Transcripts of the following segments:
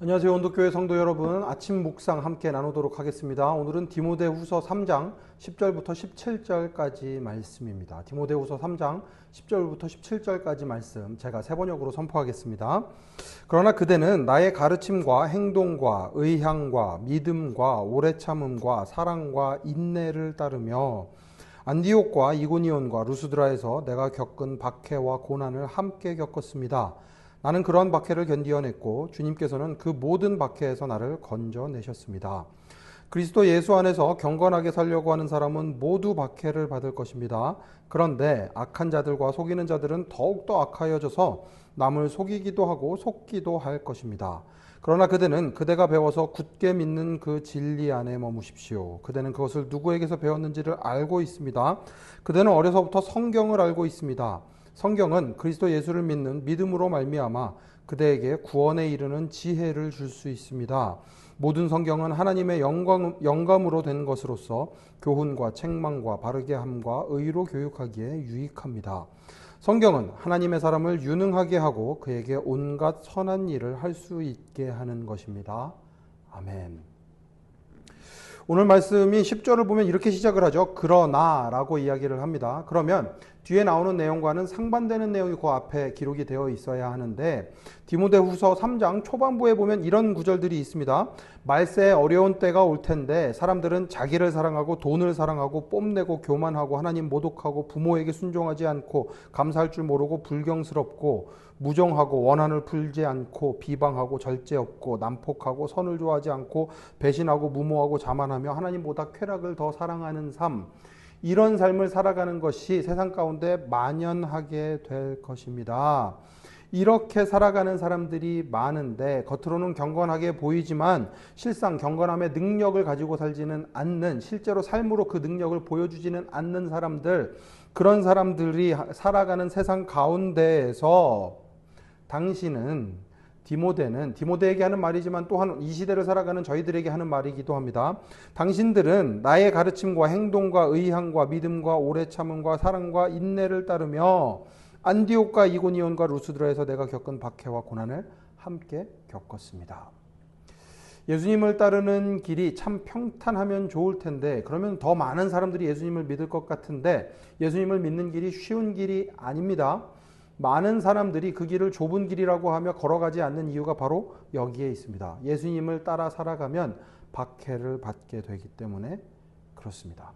안녕하세요. 온도교회 성도 여러분, 아침 묵상 함께 나누도록 하겠습니다. 오늘은 디모데후서 3장 10절부터 17절까지 말씀입니다. 디모데후서 3장 10절부터 17절까지 말씀 제가 세 번역으로 선포하겠습니다. 그러나 그대는 나의 가르침과 행동과 의향과 믿음과 오래 참음과 사랑과 인내를 따르며 안디옥과 이고니온과 루스드라에서 내가 겪은 박해와 고난을 함께 겪었습니다. 나는 그러한 박해를 견디어냈고 주님께서는 그 모든 박해에서 나를 건져내셨습니다. 그리스도 예수 안에서 경건하게 살려고 하는 사람은 모두 박해를 받을 것입니다. 그런데 악한 자들과 속이는 자들은 더욱더 악하여져서 남을 속이기도 하고 속기도 할 것입니다. 그러나 그대는 그대가 배워서 굳게 믿는 그 진리 안에 머무십시오. 그대는 그것을 누구에게서 배웠는지를 알고 있습니다. 그대는 어려서부터 성경을 알고 있습니다. 성경은 그리스도 예수를 믿는 믿음으로 말미암아 그대에게 구원에 이르는 지혜를 줄 수 있습니다. 모든 성경은 하나님의 영감으로 된 것으로서 교훈과 책망과 바르게 함과 의로 교육하기에 유익합니다. 성경은 하나님의 사람을 유능하게 하고 그에게 온갖 선한 일을 할 수 있게 하는 것입니다. 아멘. 오늘 말씀이 10절을 보면 이렇게 시작을 하죠. 그러나 라고 이야기를 합니다. 그러면 뒤에 나오는 내용과는 상반되는 내용이 그 앞에 기록이 되어 있어야 하는데 디모데후서 3장 초반부에 보면 이런 구절들이 있습니다. 말세에 어려운 때가 올 텐데 사람들은 자기를 사랑하고 돈을 사랑하고 뽐내고 교만하고 하나님 모독하고 부모에게 순종하지 않고 감사할 줄 모르고 불경스럽고 무정하고 원한을 풀지 않고 비방하고 절제 없고 난폭하고 선을 좋아하지 않고 배신하고 무모하고 자만하며 하나님보다 쾌락을 더 사랑하는 삶, 이런 삶을 살아가는 것이 세상 가운데 만연하게 될 것입니다. 이렇게 살아가는 사람들이 많은데 겉으로는 경건하게 보이지만 실상 경건함의 능력을 가지고 살지는 않는, 실제로 삶으로 그 능력을 보여주지는 않는 사람들, 그런 사람들이 살아가는 세상 가운데에서 당신은, 디모데에게 하는 말이지만 또한 이 시대를 살아가는 저희들에게 하는 말이기도 합니다. 당신들은 나의 가르침과 행동과 의향과 믿음과 오래 참음과 사랑과 인내를 따르며 안디옥과 이고니온과 루스드라에서 내가 겪은 박해와 고난을 함께 겪었습니다. 예수님을 따르는 길이 참 평탄하면 좋을 텐데, 그러면 더 많은 사람들이 예수님을 믿을 것 같은데 예수님을 믿는 길이 쉬운 길이 아닙니다. 많은 사람들이 그 길을 좁은 길이라고 하며 걸어가지 않는 이유가 바로 여기에 있습니다. 예수님을 따라 살아가면 박해를 받게 되기 때문에 그렇습니다.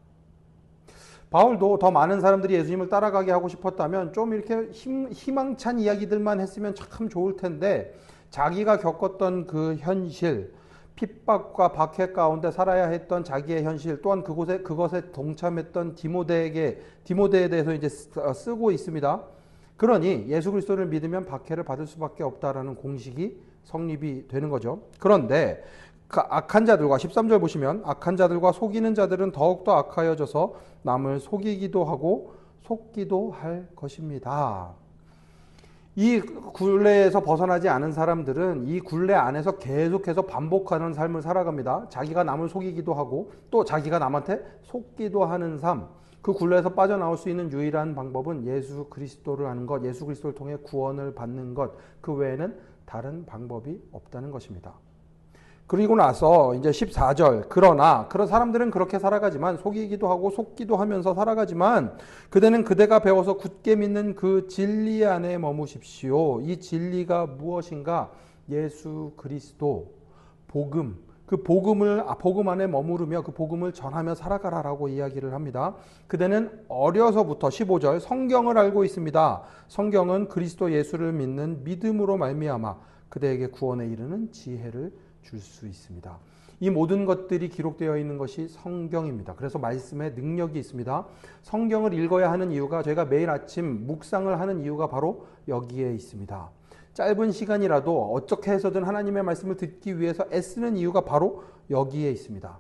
바울도 더 많은 사람들이 예수님을 따라가게 하고 싶었다면 좀 이렇게 희망찬 이야기들만 했으면 참 좋을 텐데 자기가 겪었던 그 현실, 핍박과 박해 가운데 살아야 했던 자기의 현실, 또한 그것에 동참했던 디모데에 대해서 이제 쓰고 있습니다. 그러니 예수 그리스도를 믿으면 박해를 받을 수밖에 없다라는 공식이 성립이 되는 거죠. 그런데 그 악한 자들과 13절 보시면 악한 자들과 속이는 자들은 더욱더 악하여져서 남을 속이기도 하고 속기도 할 것입니다. 이 굴레에서 벗어나지 않은 사람들은 이 굴레 안에서 계속해서 반복하는 삶을 살아갑니다. 자기가 남을 속이기도 하고 또 자기가 남한테 속기도 하는 삶. 그 굴레에서 빠져나올 수 있는 유일한 방법은 예수 그리스도를 아는 것, 예수 그리스도를 통해 구원을 받는 것, 그 외에는 다른 방법이 없다는 것입니다. 그리고 나서 이제 14절, 그러나 그런 사람들은 그렇게 살아가지만 속이기도 하고 속기도 하면서 살아가지만 그대는 그대가 배워서 굳게 믿는 그 진리 안에 머무십시오. 이 진리가 무엇인가? 예수 그리스도, 복음, 그 복음 안에 머무르며 그 복음을 전하며 살아가라라고 이야기를 합니다. 그대는 어려서부터 15절 성경을 알고 있습니다. 성경은 그리스도 예수를 믿는 믿음으로 말미암아 그대에게 구원에 이르는 지혜를 줄 수 있습니다. 이 모든 것들이 기록되어 있는 것이 성경입니다. 그래서 말씀에 능력이 있습니다. 성경을 읽어야 하는 이유가, 저희가 매일 아침 묵상을 하는 이유가 바로 여기에 있습니다. 짧은 시간이라도 어떻게 해서든 하나님의 말씀을 듣기 위해서 애쓰는 이유가 바로 여기에 있습니다.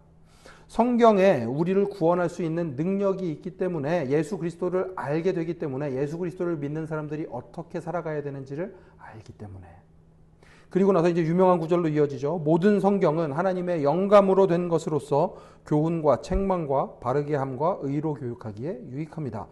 성경에 우리를 구원할 수 있는 능력이 있기 때문에, 예수 그리스도를 알게 되기 때문에, 예수 그리스도를 믿는 사람들이 어떻게 살아가야 되는지를 알기 때문에. 그리고 나서 이제 유명한 구절로 이어지죠. 모든 성경은 하나님의 영감으로 된 것으로서 교훈과 책망과 바르게 함과 의로 교육하기에 유익합니다.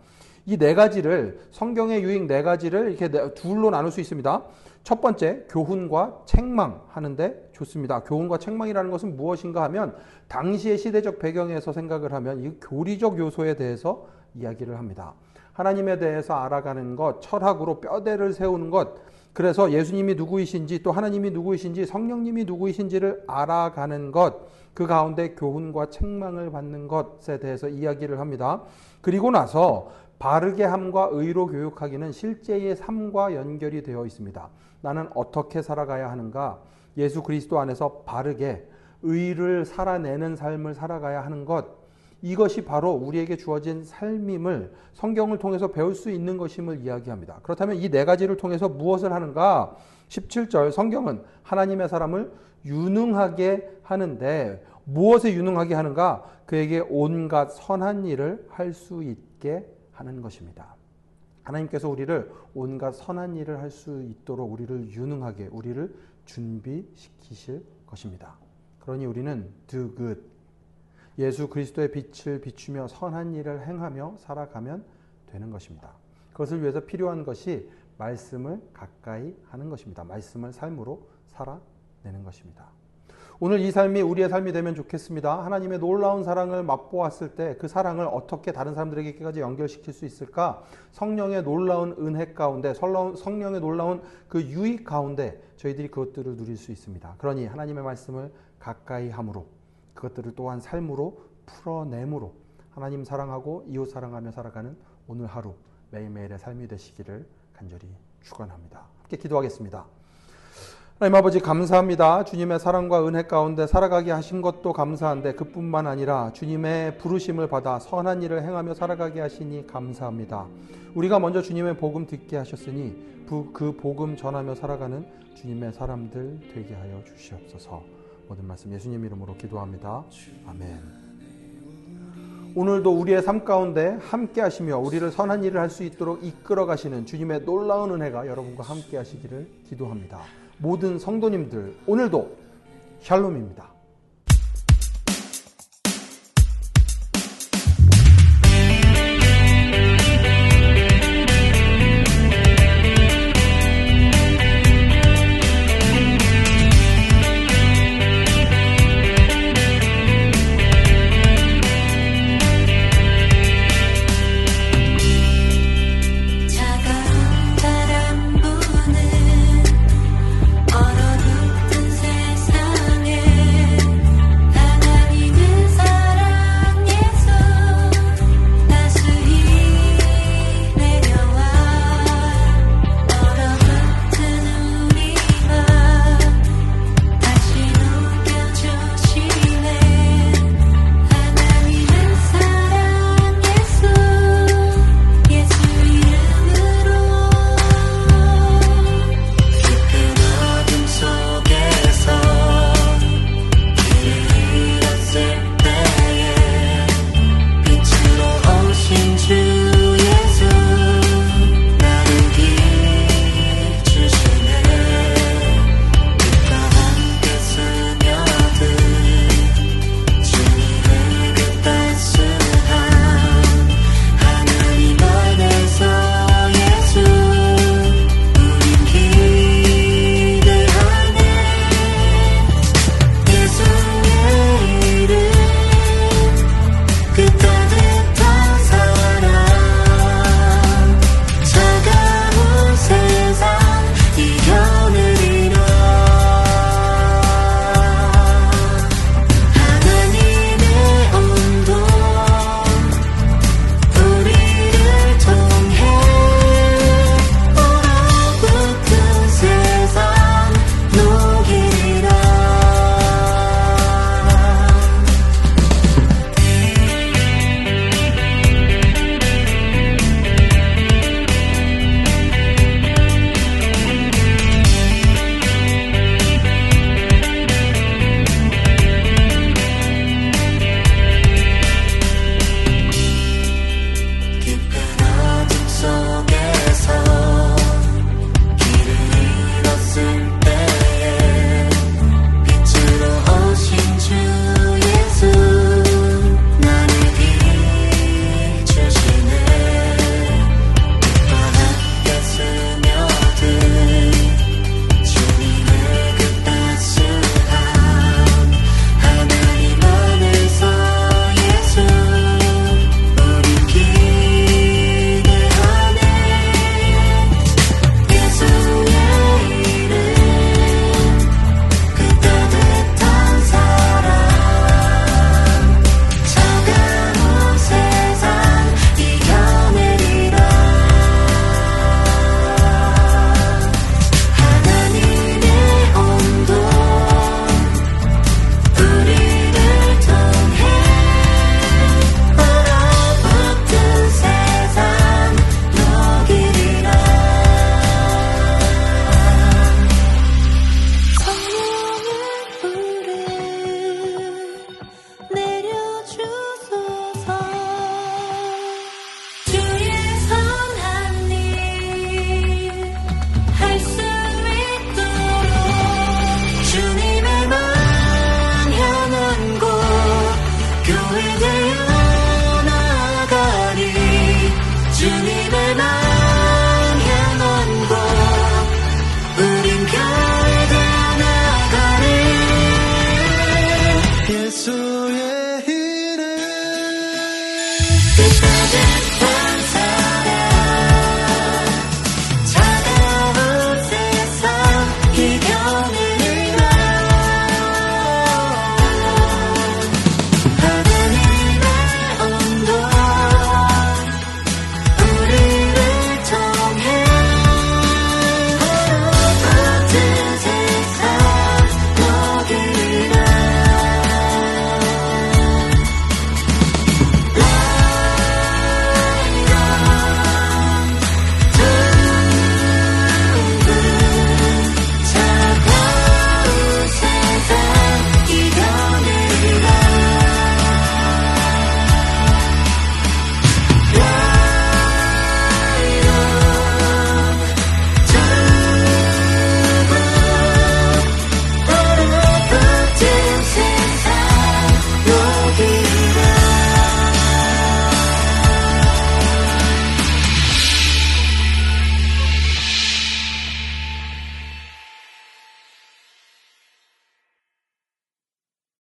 이 네 가지를, 성경의 유익 네 가지를 이렇게 둘로 나눌 수 있습니다. 첫 번째, 교훈과 책망 하는데 좋습니다. 교훈과 책망이라는 것은 무엇인가 하면 당시의 시대적 배경에서 생각을 하면 이 교리적 요소에 대해서 이야기를 합니다. 하나님에 대해서 알아가는 것, 철학으로 뼈대를 세우는 것, 그래서 예수님이 누구이신지 또 하나님이 누구이신지 성령님이 누구이신지를 알아가는 것, 그 가운데 교훈과 책망을 받는 것에 대해서 이야기를 합니다. 그리고 나서 바르게 함과 의로 교육하기는 실제의 삶과 연결이 되어 있습니다. 나는 어떻게 살아가야 하는가? 예수 그리스도 안에서 바르게 의를 살아내는 삶을 살아가야 하는 것, 이것이 바로 우리에게 주어진 삶임을 성경을 통해서 배울 수 있는 것임을 이야기합니다. 그렇다면 이 네 가지를 통해서 무엇을 하는가? 17절 성경은 하나님의 사람을 유능하게 하는데 무엇에 유능하게 하는가? 그에게 온갖 선한 일을 할 수 있게 하는 것입니다. 하나님께서 우리를 온갖 선한 일을 할 수 있도록 우리를 유능하게, 우리를 준비시키실 것입니다. 그러니 우리는 do good, 예수 그리스도의 빛을 비추며 선한 일을 행하며 살아가면 되는 것입니다. 그것을 위해서 필요한 것이 말씀을 가까이 하는 것입니다. 말씀을 삶으로 살아내는 것입니다. 오늘 이 삶이 우리의 삶이 되면 좋겠습니다. 하나님의 놀라운 사랑을 맛보았을 때 그 사랑을 어떻게 다른 사람들에게까지 연결시킬 수 있을까? 성령의 놀라운 은혜 가운데, 성령의 놀라운 그 유익 가운데 저희들이 그것들을 누릴 수 있습니다. 그러니 하나님의 말씀을 가까이 함으로, 그것들을 또한 삶으로 풀어내므로 하나님 사랑하고 이웃 사랑하며 살아가는 오늘 하루 매일매일의 삶이 되시기를 간절히 축원합니다. 함께 기도하겠습니다. 하나님 아버지 감사합니다. 주님의 사랑과 은혜 가운데 살아가게 하신 것도 감사한데 그뿐만 아니라 주님의 부르심을 받아 선한 일을 행하며 살아가게 하시니 감사합니다. 우리가 먼저 주님의 복음 듣게 하셨으니 그 복음 전하며 살아가는 주님의 사람들 되게 하여 주시옵소서. 모든 말씀 예수님 이름으로 기도합니다. 아멘. 오늘도 우리의 삶 가운데 함께 하시며 우리를 선한 일을 할 수 있도록 이끌어 가시는 주님의 놀라운 은혜가 여러분과 함께 하시기를 기도합니다. 모든 성도님들 오늘도 샬롬입니다.